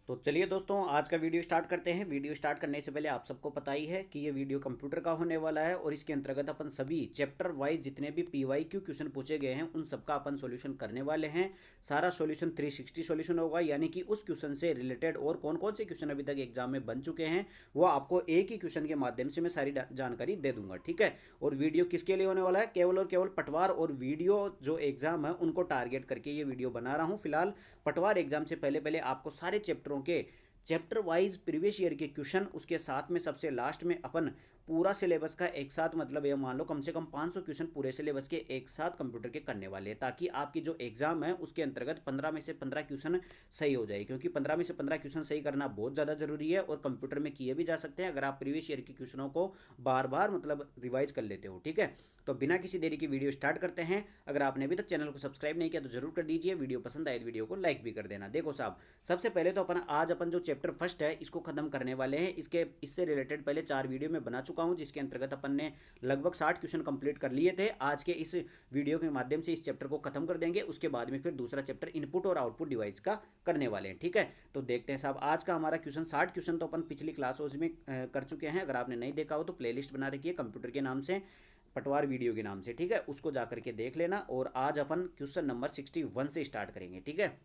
तो चलिए दोस्तों, आज का वीडियो स्टार्ट करते हैं। वीडियो स्टार्ट करने से पहले आप सबको पता ही है कि ये वीडियो कंप्यूटर का होने वाला है और इसके अंतर्गत अपन सभी चैप्टर वाइज जितने भी PYQ क्वेश्चन पूछे गए हैं उन सबका अपन सॉल्यूशन करने वाले हैं। सारा सॉल्यूशन 360 सॉल्यूशन होगा, यानी कि उस क्वेश्चन से रिलेटेड और कौन कौन से क्वेश्चन अभी तक एग्जाम में बन चुके हैं वो आपको एक ही क्वेश्चन के माध्यम से मैं सारी जानकारी दे दूंगा, ठीक है। और वीडियो किसके लिए होने वाला है? केवल और केवल पटवार और वीडियो जो एग्जाम है उनको टारगेट करके ये वीडियो बना रहा हूँ। फिलहाल पटवार एग्जाम से पहले पहले आपको सारे चैप्टरों के चैप्टर वाइज प्रीवियस ईयर के क्वेश्चन, उसके साथ में सबसे लास्ट में अपन पूरा सिलेबस का एक साथ, मतलब ये मान लो कम से कम 500 क्वेश्चन पूरे सिलेबस के एक साथ कंप्यूटर के करने वाले हैं, ताकि आपकी जो एग्जाम है उसके अंतर्गत 15 में से 15 क्वेश्चन सही हो जाए। क्योंकि 15 में से 15 क्वेश्चन सही करना बहुत ज़्यादा जरूरी है और कंप्यूटर में किए भी जा सकते हैं अगर आप प्रीवियस ईयर के क्वेश्चनों को बार बार मतलब रिवाइज कर लेते हो, ठीक है। तो बिना किसी देरी की वीडियो स्टार्ट करते हैं। अगर आपने अभी तक चैनल को सब्सक्राइब नहीं किया तो जरूर कर दीजिए। वीडियो पसंद आए तो वीडियो को लाइक भी कर देना। देखो साहब, सबसे पहले तो अपन जो चैप्टर फर्स्ट है इसको खत्म करने वाले हैं। इससे रिलेटेड पहले 4 वीडियो में बना चुका हूं, जिसके अंतर्गत अपन ने लगभग 60 क्वेश्चन कंप्लीट कर लिए थे। आज के इस वीडियो के माध्यम से इस चैप्टर को खत्म कर देंगे। उसके बाद में फिर दूसरा चैप्टर इनपुट और आउटपुट डिवाइस का करने वाले हैं, ठीक है। तो देखते हैं साहब, आज का हमारा क्वेश्चन 60 क्वेश्चन तो अपन पिछली क्लासों में कर चुके हैं। अगर आपने नहीं देखा हो तो प्लेलिस्ट बना रखी है कंप्यूटर के नाम से, पटवार वीडियो के नाम से, ठीक है। उसको जा करके देख लेना। और आज अपन क्वेश्चन नंबर 61 से स्टार्ट करेंगे, ठीक है।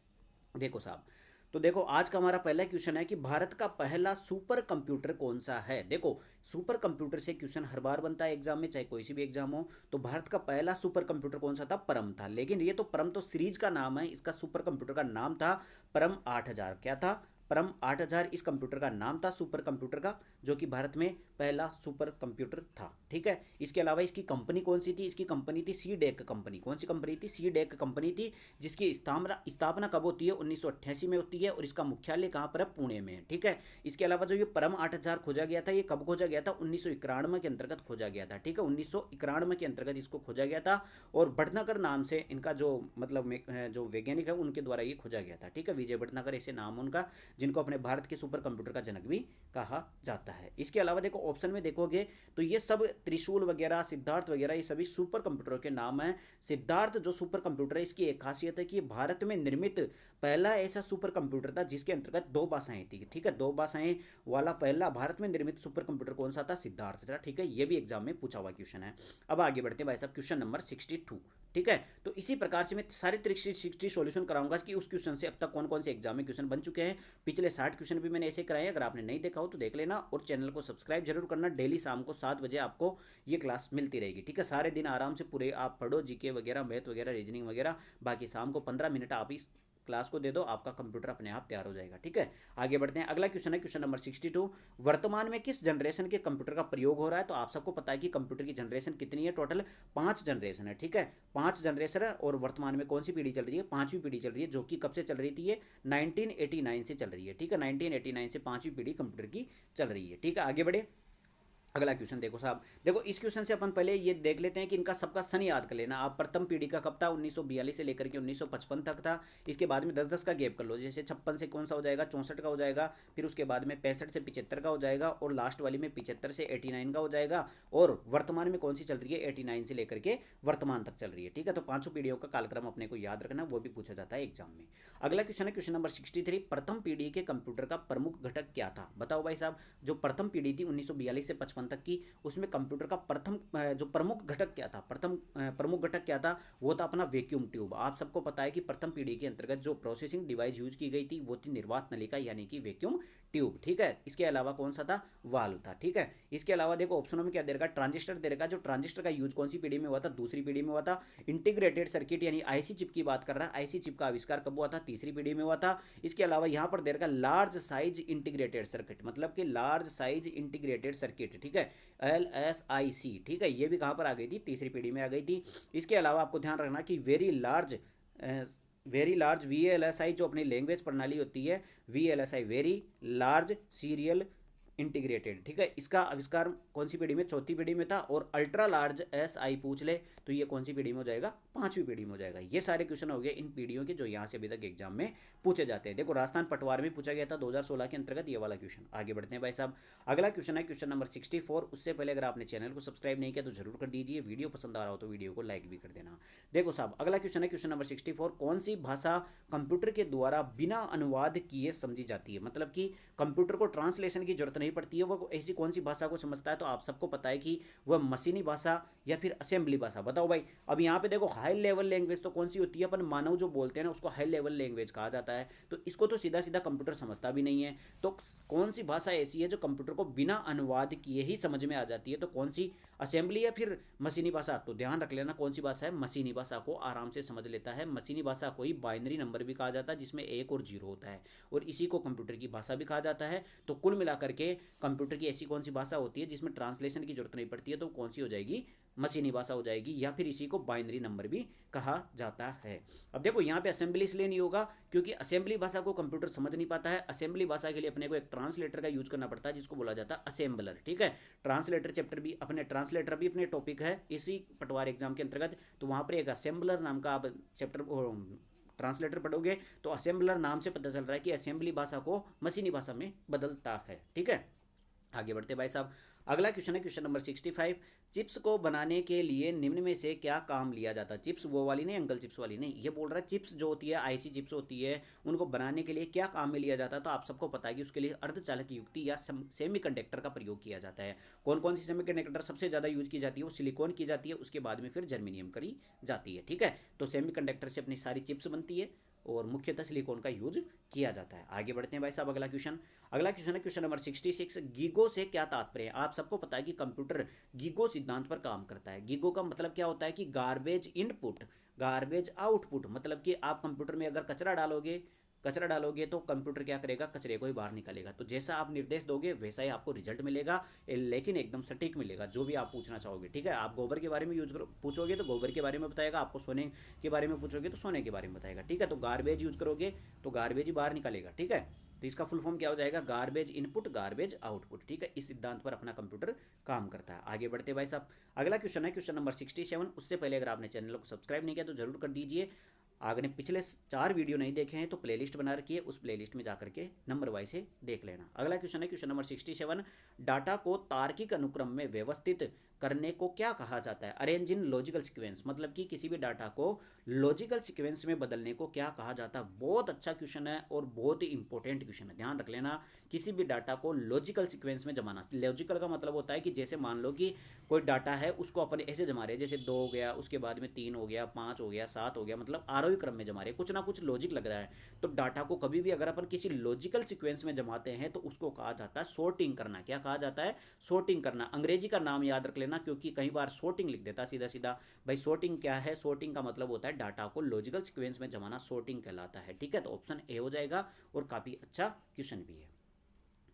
देखो साहब, तो देखो आज का हमारा पहला क्वेश्चन है कि भारत का पहला सुपर कंप्यूटर कौन सा है। देखो, सुपर कंप्यूटर से क्वेश्चन हर बार बनता है एग्जाम में, चाहे कोई सी भी एग्जाम हो। तो भारत का पहला सुपर कंप्यूटर कौन सा था? परम था। लेकिन ये तो परम तो सीरीज का नाम है, इसका सुपर कंप्यूटर का नाम था परम 8000। क्या था? परम 8000 इस कंप्यूटर का नाम था, सुपर कंप्यूटर का, जो कि भारत में पहला सुपर कंप्यूटर था, ठीक है। इसके अलावा इसकी कंपनी कौन सी थी? इसकी कंपनी थी सी डेक कंपनी। कौन सी कंपनी थी? सी डेक कंपनी थी, जिसकी स्थापना कब होती है? 1988 में होती है। और इसका मुख्यालय कहाँ पर है? पुणे में है, ठीक है। इसके अलावा जो ये परम 8000 खोजा गया था, ये कब खोजा गया था? 1991 के अंतर्गत खोजा गया था, ठीक है। 1991 के अंतर्गत इसको खोजा गया था। और भटनागर नाम से इनका जो मतलब जो वैज्ञानिक है उनके द्वारा ये खोजा गया था, ठीक है। विजय भटनागर ऐसे नाम उनका, जिनको अपने भारत के सुपर कंप्यूटर का जनक भी कहा जाता है। इसके अलावा देखो ऑप्शन में देखोगे तो ये सब त्रिशूल वगैरह, सिद्धार्थ वगैरह, ये सभी सुपर कंप्यूटरों के नाम हैं। सिद्धार्थ जो सुपर कंप्यूटर है, इसकी एक खासियत है कि ये भारत में निर्मित पहला ऐसा सुपर कंप्यूटर था जिसके अंतर्गत 2 भाषाएं थी, ठीक है। 2 भाषाएं वाला पहला भारत में निर्मित सुपर कंप्यूटर कौन सा था? सिद्धार्थ था, ठीक है। ये भी एग्जाम में पूछा हुआ क्वेश्चन है। अब आगे बढ़ते हैं भाई साहब, क्वेश्चन नंबर 62, ठीक है। तो इसी प्रकार से मैं सारे 360 सॉल्यूशन कराऊंगा कि उस क्वेश्चन से अब तक कौन कौन से एग्जाम में क्वेश्चन बन चुके हैं। पिछले 60 क्वेश्चन भी मैंने ऐसे कराए हैं, अगर आपने नहीं देखा हो तो देख लेना। और चैनल को सब्सक्राइब जरूर करना। डेली शाम को 7 बजे आपको ये क्लास मिलती रहेगी, ठीक है। सारे दिन आराम से पूरे आप पढ़ो, जीके वगैरह, मैथ वगैरह, रीजनिंग वगैरह। बाकी शाम को 15 मिनट आप इस क्लास को दे दो, आपका कंप्यूटर अपने आप तैयार हो जाएगा, ठीक है। आगे बढ़ते हैं। अगला क्वेश्चन है क्वेश्चन नंबर 62। वर्तमान में किस जनरेशन के कंप्यूटर का प्रयोग हो रहा है? तो आप सबको पता है कि कंप्यूटर की जनरेशन कितनी है? टोटल 5 जनरेशन है, ठीक है। 5 जनरेशन है। और वर्तमान में कौन सी पीढ़ी चल रही है? 5वीं पीढ़ी चल रही है, जो कि कब से चल रही थी? ये 1989 से चल रही है, ठीक है। 1989 से 5वीं पीढ़ी कंप्यूटर की चल रही है, ठीक है। आगे बढ़े। अगला क्वेश्चन देखो साहब, देखो इस क्वेश्चन से अपन पहले ये देख लेते हैं कि इनका सबका सन याद कर लेना आप। प्रथम पीढ़ी का कब था? 1942 से लेकर के 1955 तक था। इसके बाद में 10-10 का गैप कर लो, जैसे 56 से कौन सा हो जाएगा? 64 का हो जाएगा। फिर उसके बाद में 65 से 75 का हो जाएगा। और लास्ट वाली में 75 से 89 का हो जाएगा। और वर्तमान में कौन सी चल रही है? 89 से लेकर के वर्तमान तक चल रही है, ठीक है। तो 5 पीढ़ियों का कालक्रम अपने को याद रखना, वो भी पूछा जाता है एग्जाम में। अगला क्वेश्चन है क्वेश्चन नंबर 63। प्रथम पीढ़ी के कंप्यूटर का प्रमुख घटक क्या था? बताओ भाई साहब। जो प्रथम पीढ़ी थी 1942 से 55 तक की, उसमें कंप्यूटर का प्रथम जो प्रमुख घटक क्या था? प्रमुख घटक क्या था? वो था अपना वैक्यूम ट्यूब। आप सबको पता है कि प्रथम पीढ़ी के अंतर्गत जो प्रोसेसिंग डिवाइस यूज की गई थी वो थी निर्वात नलिका, यानी कि वैक्यूम ट्यूब, ठीक है। इसके अलावा कौन सा था? वाल्व था, ठीक है। इसके अलावा देखो ऑप्शनों में क्या दे रखा? ट्रांजिस्टर दे रखा। जो ट्रांजिस्टर का यूज कौन सी पीढ़ी में हुआ था? दूसरी पीढ़ी में हुआ था। इंटीग्रेटेड सर्किट यानी आईसी चिप की बात कर रहा है, आईसी चिप का आविष्कार कब हुआ था? तीसरी पीढ़ी में हुआ था। इसके अलावा यहां पर दे रखा लार्ज साइज इंटीग्रेटेड सर्किट, मतलब कि लार्ज साइज इंटीग्रेटेड सर्किट, ठीक है। LSIC, ठीक है। ये भी कहाँ पर आ गई थी? तीसरी पीढ़ी में आ गई थी। इसके अलावा आपको ध्यान रखना कि वेरी लार्ज VLSI जो अपनी लैंग्वेज प्रणाली होती है, VLSI very large serial integrated, ठीक है। इसका आविष्कार कौन सी पीढ़ी में? चौथी पीढ़ी में था। और अल्ट्रा लार्ज SI पूछ ले तो ये कौन सी पीढ़ी में हो जाएगा? 5वीं पीढ़ी में हो जाएगा। ये सारे क्वेश्चन हो गए इन पीढ़ियों के जो यहाँ से अभी तक एग्जाम में पूछे जाते हैं। देखो राजस्थान पटवार में पूछा गया था 2016 के अंतर्गत ये वाला क्वेश्चन। आगे बढ़ते हैं भाई साहब, अगला क्वेश्चन है क्वेश्चन नंबर 64। उससे पहले अगर आपने चैनल को सब्सक्राइब नहीं किया तो जरूर कर दीजिए, वीडियो पसंद आ रहा हो तो वीडियो को लाइक भी कर देना। देखो साहब अगला क्वेश्चन है क्वेश्चन नंबर 64, कौन सी भाषा कंप्यूटर के द्वारा बिना अनुवाद किए समझी जाती है? मतलब कि कंप्यूटर को ट्रांसलेशन की जरूरत नहीं पड़ती है, वो ऐसी कौन सी भाषा को समझता है? तो आप सबको पता है कि वह मशीनी भाषा या फिर असेंबली भाषा। बताओ भाई, अब यहाँ पे देखो हाई लेवल लैंग्वेज तो कौन सी होती है? अपन मानव जो बोलते हैं ना उसको हाई लेवल लैंग्वेज कहा जाता है, तो इसको तो सीधा सीधा कंप्यूटर समझता भी नहीं है। तो कौन सी भाषा ऐसी है जो कंप्यूटर को बिना अनुवाद किए ही समझ में आ जाती है? तो कौन सी, असेंबली या फिर मशीनी भाषा? तो ध्यान रख लेना कौन सी भाषा है, मशीनी भाषा को आराम से समझ लेता है। मशीनी भाषा को ही बाइनरी नंबर भी कहा जाता है जिसमें 1 और 0 होता है, और इसी को कंप्यूटर की भाषा भी कहा जाता है। तो कुल मिलाकर के कंप्यूटर की ऐसी कौन सी भाषा होती है जिसमें ट्रांसलेशन की जरूरत नहीं पड़ती है? तो कौन सी हो जाएगी? मशीनी भाषा हो जाएगी, या फिर इसी को बाइनरी नंबर भी कहा जाता है। अब देखो यहाँ पे असेंबली इसलिए नहीं होगा क्योंकि असेंबली भाषा को कंप्यूटर समझ नहीं पाता है। असेंबली भाषा के लिए अपने को एक ट्रांसलेटर का यूज करना पड़ता है जिसको बोला जाता है असेंबलर। ठीक है, ट्रांसलेटर चैप्टर भी अपने, ट्रांसलेटर भी अपने टॉपिक है इसी पटवार एग्जाम के अंतर्गत। तो वहाँ पर एक असेंबलर नाम का आप चैप्टर ट्रांसलेटर पढ़ोगे तो असेंबलर नाम से पता चल रहा है कि असेंबली भाषा को मशीनी भाषा में बदलता है। ठीक है, आगे बढ़ते भाई साहब, अगला क्वेश्चन है क्वेश्चन नंबर 65, चिप्स को बनाने के लिए निम्न में से क्या काम लिया जाता है? चिप्स वो वाली नहीं, अंकल चिप्स वाली नहीं, ये बोल रहा है चिप्स जो होती है, आईसी चिप्स होती है, उनको बनाने के लिए क्या काम में लिया जाता है? तो आप सबको पता है कि उसके लिए अर्धचालक युक्ति या सेमीकंडक्टर का प्रयोग किया जाता है। कौन कौन सी सेमीकंडक्टर सबसे ज़्यादा यूज की जाती है? वो सिलिकॉन की जाती है, उसके बाद में फिर जर्मेनियम करी जाती है। ठीक है, तो सेमीकंडक्टर से अपनी सारी चिप्स बनती है और मुख्यतः सिलिकॉन का यूज किया जाता है। आगे बढ़ते हैं भाई साहब, अगला क्वेश्चन है क्वेश्चन नंबर 66, गीगो से क्या तात्पर्य है? आप सबको पता है कि कंप्यूटर गीगो सिद्धांत पर काम करता है। गीगो का मतलब क्या होता है कि गार्बेज इनपुट गार्बेज आउटपुट, मतलब कि आप कंप्यूटर में अगर कचरा डालोगे तो कंप्यूटर क्या करेगा? कचरे को ही बाहर निकालेगा। तो जैसा आप निर्देश दोगे वैसा ही आपको रिजल्ट मिलेगा, लेकिन एकदम सटीक मिलेगा जो भी आप पूछना चाहोगे। ठीक है, आप गोबर के बारे में यूज करो पूछोगे तो गोबर के बारे में बताएगा, आपको सोने के बारे में पूछोगे तो सोने के बारे में बताएगा। ठीक है, तो गार्बेज यूज करोगे तो गार्बेज ही बाहर निकालेगा। ठीक है, तो इसका फुल फॉर्म क्या हो जाएगा? Garbage input garbage output. ठीक है, इस सिद्धांत पर अपना कंप्यूटर काम करता है। आगे बढ़ते भाई साहब, अगला क्वेश्चन है क्वेश्चन नंबर 67। उससे पहले अगर आपने चैनल को सब्सक्राइब नहीं किया तो जरूर कर दीजिए। आपने पिछले 4 वीडियो नहीं देखे हैं तो प्लेलिस्ट बना रखी है, उस प्लेलिस्ट में जाकर के नंबर वाइज से देख लेना। अगला क्वेश्चन है क्वेश्चन नंबर 67, डाटा को तार्किक अनुक्रम में व्यवस्थित करने को क्या कहा जाता है? अरेंज इन लॉजिकल सीक्वेंस, मतलब कि किसी भी डाटा को लॉजिकल सीक्वेंस में बदलने को क्या कहा जाता है? बहुत अच्छा क्वेश्चन है और बहुत ही इंपॉर्टेंट क्वेश्चन है, ध्यान रख लेना। किसी भी डाटा को लॉजिकल सीक्वेंस में जमाना, लॉजिकल का मतलब होता है कि जैसे मान लो कि कोई डाटा है उसको अपन ऐसे जमा रहे हैं, जैसे 2 हो गया, उसके बाद में 3 हो गया, 5 हो गया, 7 हो गया, मतलब आरोही क्रम में जमा रहे हैं, कुछ ना कुछ लॉजिक लग रहा है। तो डाटा को कभी भी अगर अपन किसी लॉजिकल सीक्वेंस में जमाते हैं तो उसको कहा जाता है सॉर्टिंग करना। क्या कहा जाता है? सॉर्टिंग करना। अंग्रेजी का नाम याद रख लेना क्योंकि कई बार सॉर्टिंग लिख देता सीधा सीधा। भाई सॉर्टिंग क्या है? सॉर्टिंग का मतलब होता है डाटा को लॉजिकल सीक्वेंस में जमाना, सॉर्टिंग कहलाता है। ठीक है, तो ऑप्शन ए हो जाएगा और काफ़ी अच्छा क्वेश्चन भी है।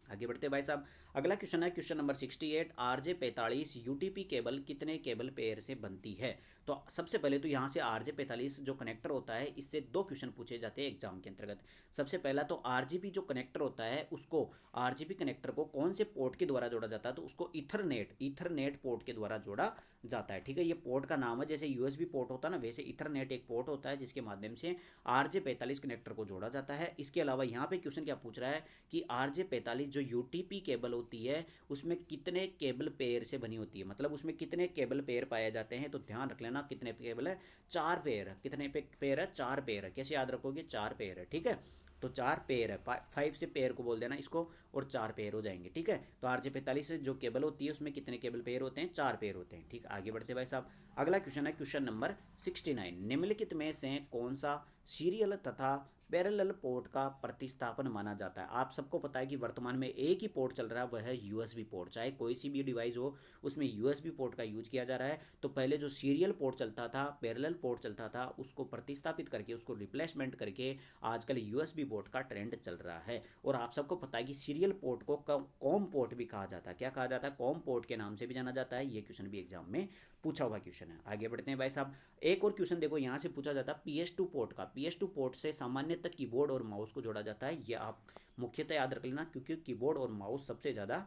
आगे बढ़ते भाई साहब, अगला क्वेश्चन है question number 68, RJ45 UTP cable कितने केबल पेयर से बनती है? तो सबसे पहले तो यहाँ से RJ45 जो कनेक्टर होता है इससे 2 क्वेश्चन पूछे जाते हैं एग्जाम के अंतर्गत। सबसे पहला तो RGB जो कनेक्टर होता है उसको, RGB कनेक्टर को कौन से पोर्ट के द्वारा जोड़ा जाता है? तो उसको ईथरनेट पोर्ट के द्वारा जोड़ा जाता है। ठीक है, ये पोर्ट का नाम है, जैसे USB पोर्ट होता है ना वैसे ईथरनेट एक पोर्ट होता है जिसके माध्यम से RJ45 कनेक्टर को जोड़ा जाता है। इसके अलावा यहाँ पे क्वेश्चन क्या पूछ रहा है कि RJ45 जो यूटीपी केबल होती है उसमें कितने केबल पेयर से बनी होती है, मतलब उसमें कितने केबल पेयर पाए जाते हैं? तो ध्यान रख लेना कितने केबल है? 4 पेयर है। कितने पेयर है? 4 पेयर है। कैसे याद रखोगे? 4 पेयर है। ठीक है, तो 4 पेयर है, 5 से पेयर को बोल देना इसको, और 4 पेयर हो जाएंगे। ठीक है, तो RJ45 जो केबल होती है उसमें कितने केबल पेयर होते हैं? 4 पेयर होते हैं। ठीक, आगे बढ़ते भाई साहब, अगला क्वेश्चन है क्वेश्चन नंबर 69, निम्नलिखित में से कौन सा सीरियल तथा पैरेलल पोर्ट का प्रतिस्थापन माना जाता है? आप सबको पता है कि वर्तमान में एक ही पोर्ट चल रहा है, वह है यूएसबी पोर्ट। चाहे कोई सी भी डिवाइस हो उसमें यूएसबी पोर्ट का यूज किया जा रहा है। तो पहले जो सीरियल पोर्ट चलता था, पैरेलल पोर्ट चलता था, उसको प्रतिस्थापित करके, उसको रिप्लेसमेंट करके आजकल यूएसबी पोर्ट का ट्रेंड चल रहा है। और आप सबको पता है कि सीरियल पोर्ट को कॉम पोर्ट भी कहा जाता है। क्या कहा जाता है? कॉम पोर्ट के नाम से भी जाना जाता है। ये क्वेश्चन भी एग्जाम में पूछा हुआ क्वेश्चन है। आगे बढ़ते हैं भाई साहब, एक और क्वेश्चन देखो यहाँ से पूछा जाता है PS2 पोर्ट का। PS2 पोर्ट से सामान्यतः कीबोर्ड और माउस को जोड़ा जाता है। ये आप मुख्यतः याद रख लेना क्योंकि कीबोर्ड और माउस सबसे ज़्यादा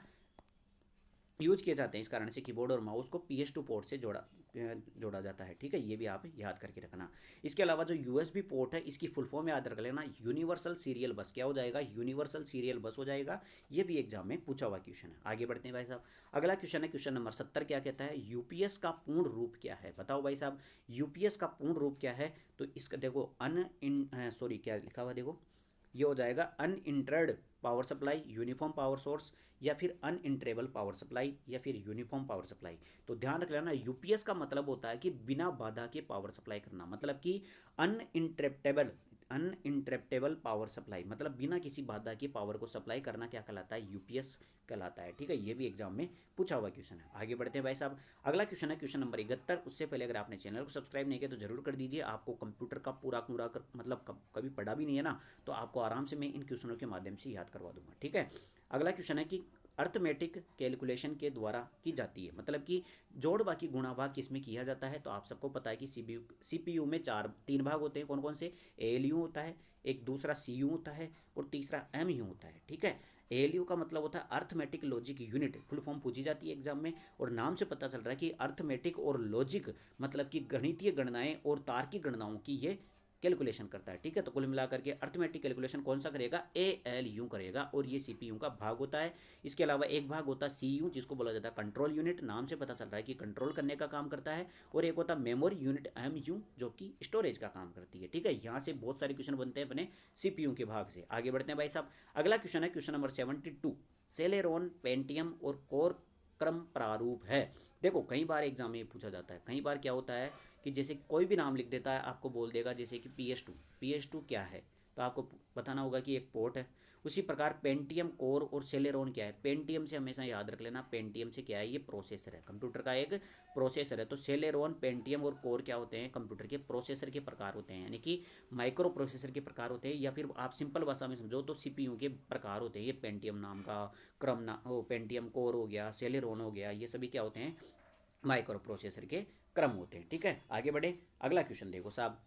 यूज किए जाते हैं। इस कारण से कीबोर्ड और माउस को PS2 पोर्ट से जोड़ा जाता है। ठीक है, ये भी आप याद करके रखना। इसके अलावा जो USB पोर्ट है, इसकी फुल फॉर्म याद रख लेना, यूनिवर्सल सीरियल बस। क्या हो जाएगा? यूनिवर्सल सीरियल बस हो जाएगा। ये भी एग्जाम में पूछा हुआ क्वेश्चन है। आगे बढ़ते हैं भाई साहब। अगला क्वेश्चन है क्वेश्चन नंबर 70। क्या कहता है? यूपीएस का पूर्ण रूप क्या है? बताओ भाई साहब, यूपीएस का पूर्ण रूप क्या है? तो इसका देखो सॉरी क्या लिखा हुआ, देखो ये हो जाएगा uninterrupted power supply, uniform power source, या फिर अनइंटरेबल पावर सप्लाई, या फिर यूनिफॉर्म पावर सप्लाई। तो ध्यान रख लेना, यूपीएस का मतलब होता है कि बिना बाधा के पावर सप्लाई करना, मतलब कि अनइंटरप्टेबल अनइंटरप्टेबल पावर सप्लाई, मतलब बिना किसी बाधा के पावर को सप्लाई करना क्या कहलाता है? यूपीएस कहलाता है। ठीक है, ये भी एग्जाम में पूछा हुआ क्वेश्चन है। आगे बढ़ते हैं भाई साहब। अगला क्वेश्चन है क्वेश्चन नंबर 71। उससे पहले अगर आपने चैनल को सब्सक्राइब नहीं किया तो जरूर कर दीजिए। आपको कंप्यूटर का पूरा पूरा मतलब कभी पढ़ा भी नहीं है ना, तो आपको आराम से मैं इन क्वेश्चनों के माध्यम से याद करवा दूंगा। ठीक है, अगला क्वेश्चन है कि अर्थमेटिक कैलकुलेशन के द्वारा की जाती है, मतलब कि जोड़ बाकी गुणा भाग किसमें किया जाता है? तो आप सबको पता है कि सीपीयू में तीन भाग होते हैं। कौन कौन से? एएलयू होता है, एक दूसरा सीयू होता है, और तीसरा एमयू होता है। ठीक है, एएलयू का मतलब होता है arithmetic logic unit, full form पूछी जाती है एग्जाम में, और नाम से पता चल रहा है कि अर्थमेटिक और लॉजिक मतलब कि गणितीय गणनाएं और तार्किक गणनाओं की ये कैलकुलेशन करता है। ठीक है, तो कुल मिलाकर के अर्थमेटिक कैलकुलेशन कौन सा करेगा? एएलयू करेगा, और ये सीपीयू का भाग होता है। इसके अलावा एक भाग होता है सीयू, जिसको बोला जाता है कंट्रोल यूनिट, नाम से पता चल रहा है कि कंट्रोल करने का काम करता है। और एक होता है मेमोरी यूनिट एमयू, जो कि स्टोरेज का काम करती है। ठीक है, यहाँ से बहुत सारे क्वेश्चन बनते हैं अपने सीपीयू के भाग से। आगे बढ़ते हैं भाई साहब। अगला क्वेश्चन है क्वेश्चन नंबर 72। सेलेरॉन, पेंटियम और कोर क्रम प्रारूप है। देखो कई बार एग्जाम में पूछा जाता है। कई बार क्या होता है कि जैसे कोई भी नाम लिख देता है, आपको बोल देगा जैसे कि PS2 क्या है, तो आपको बताना होगा कि एक पोर्ट है। उसी प्रकार पेंटियम, कोर और सेलेरॉन क्या है? पेंटियम से हमेशा याद रख लेना, पेंटियम से क्या है? ये प्रोसेसर है, कंप्यूटर का एक प्रोसेसर है। तो सेलेरॉन, पेंटियम और कोर क्या होते हैं? कंप्यूटर के प्रोसेसर के प्रकार होते हैं, यानी कि माइक्रो प्रोसेसर के प्रकार होते हैं, या फिर आप सिंपल भाषा में समझो तो सीपीयू के प्रकार होते हैं। ये पेंटियम नाम का क्रम ना हो, पेंटियम कोर हो गया, सेलेरॉन हो गया, ये सभी क्या होते हैं? माइक्रो प्रोसेसर के क्रम होते हैं। ठीक है, आगे बढ़े। अगला क्वेश्चन देखो साहब।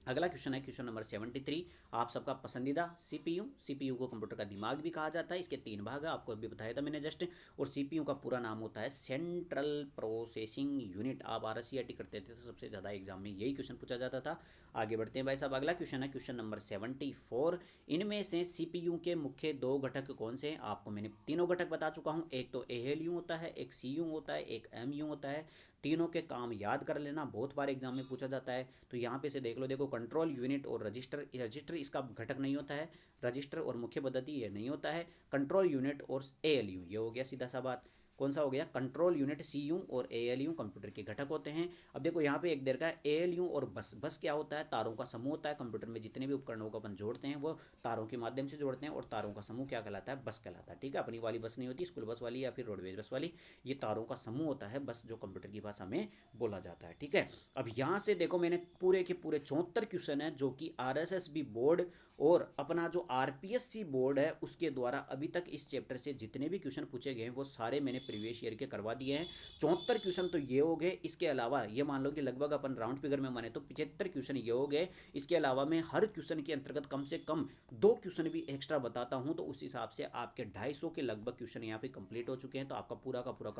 अगला क्वेश्चन है क्वेश्चन नंबर 73। आप सबका पसंदीदा सीपीयू को कंप्यूटर का दिमाग भी कहा जाता है। इसके तीन भाग है, आपको अभी बताया था मैंने जस्ट। और सीपीयू का पूरा नाम होता है सेंट्रल प्रोसेसिंग यूनिट। आप RCRT करते थे तो सबसे ज़्यादा एग्जाम में यही क्वेश्चन पूछा जाता था। आगे बढ़ते हैं भाई साहब। अगला क्वेश्चन है क्वेश्चन नंबर 74। इनमें से सीपीयू के मुख्य दो घटक कौन से हैं? आपको मैंने तीनों घटक बता चुका हूँ। एक तो एएलयू होता है, एक सीयू होता है, एक एमयू होता है। तीनों के काम याद कर लेना, बहुत बार एग्जाम में पूछा जाता है। तो यहाँ पे से देख लो, देखो कंट्रोल यूनिट और रजिस्टर इसका घटक नहीं होता है। रजिस्टर और मुख्य पद्धति ये नहीं होता है। कंट्रोल यूनिट और एएलयू ये हो गया सीधा सा बात। कौन सा हो गया? कंट्रोल यूनिट सीयू और एएलयू कंप्यूटर के घटक होते हैं। अब देखो यहाँ पे एक देर का एएलयू और बस क्या होता है? तारों का समूह होता है। कंप्यूटर में जितने भी उपकरणों को अपन जोड़ते हैं वो तारों के माध्यम से जोड़ते हैं, और तारों का समूह क्या कहलाता है? बस कहलाता है। ठीक है, अपनी वाली बस नहीं होती, स्कूल बस वाली या फिर रोडवेज बस वाली, ये तारों का समूह होता है बस, जो कंप्यूटर की भाषा में बोला जाता है। ठीक है, अब यहाँ से देखो मैंने पूरे के पूरे 74 क्वेश्चन है, जो कि RSSB बोर्ड और अपना जो RPSC बोर्ड है उसके द्वारा अभी तक इस चैप्टर से जितने भी क्वेश्चन पूछे गए हैं वो सारे मैंने प्रीवियस ईयर के करवा दिए हैं। 74 क्वेश्चन तो ये हो गए। इसके अलावा ये मान लो कि लगभग अपन राउंड फिगर में माने तो 75 क्वेश्चन ये हो गए। इसके अलावा मैं हर क्वेश्चन के अंतर्गत कम से कम 2 क्वेश्चन भी एक्स्ट्रा बताता हूँ, तो उस हिसाब से आपके 250 के लगभग क्वेश्चन यहाँ पे कंप्लीट हो चुके हैं। तो आपका पूरा का पूरा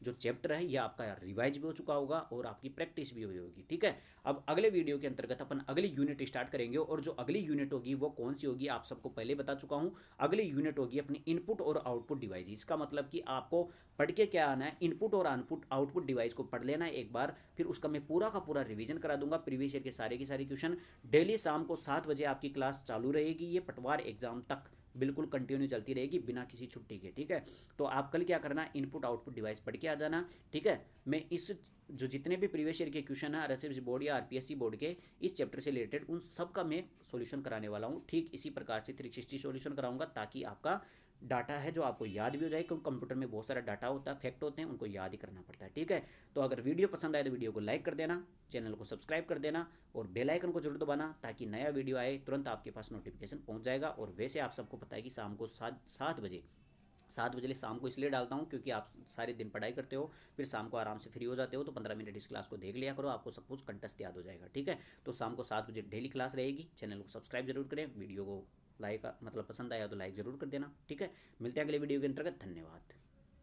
जो चैप्टर है ये आपका रिवाइज भी हो चुका होगा और आपकी प्रैक्टिस भी हुई होगी। ठीक है, अब अगले वीडियो के अंतर्गत अपन अगली यूनिट स्टार्ट करेंगे, और जो अगली यूनिट होगी वो कौन सी होगी आप सबको पहले बता चुका हूँ। अगली यूनिट होगी अपनी इनपुट और आउटपुट डिवाइस। इसका मतलब कि आपको पढ़ के क्या आना है? इनपुट और आउटपुट डिवाइस को पढ़ लेना है एक बार, फिर उसका मैं पूरा का पूरा रिवीजन करा दूंगा। प्रीवियस ईयर के सारे की सारी क्वेश्चन डेली शाम को 7 बजे आपकी क्लास चालू रहेगी। ये पटवार एग्जाम तक बिल्कुल कंटिन्यू चलती रहेगी बिना किसी छुट्टी के। ठीक है, तो आप कल क्या करना? इनपुट आउटपुट डिवाइस पढ़ के आ जाना। ठीक है, मैं इस जो जितने भी प्रीवियस ईयर के क्वेश्चन है RSSB बोर्ड या RPSC बोर्ड के इस चैप्टर से रिलेटेड, उन सब का मैं सॉल्यूशन कराने वाला हूँ। ठीक इसी प्रकार से 360 सॉल्यूशन कराऊंगा, ताकि आपका डाटा है जो आपको याद भी हो जाए, क्योंकि कंप्यूटर में बहुत सारा डाटा होता है, फैक्ट होते हैं, उनको याद ही करना पड़ता है। ठीक है, तो अगर वीडियो पसंद आए तो वीडियो को लाइक कर देना, चैनल को सब्सक्राइब कर देना, और बेल आइकन को जरूर दबाना, ताकि नया वीडियो आए तुरंत आपके पास नोटिफिकेशन पहुंच जाएगा। और वैसे आप सबको पता है कि शाम को 7 बजे शाम को इसलिए डालता हूँ क्योंकि आप सारे दिन पढ़ाई करते हो, फिर शाम को आराम से फ्री हो जाते हो, तो 15 मिनट इस क्लास को देख लिया करो, आपको सब कुछ कंटेस्ट याद हो जाएगा। ठीक है, तो शाम को 7 बजे डेली क्लास रहेगी। चैनल को सब्सक्राइब जरूर करें, वीडियो को लाइक मतलब पसंद आया तो लाइक जरूर कर देना। ठीक है, मिलते हैं अगले वीडियो के अंतर्गत। धन्यवाद।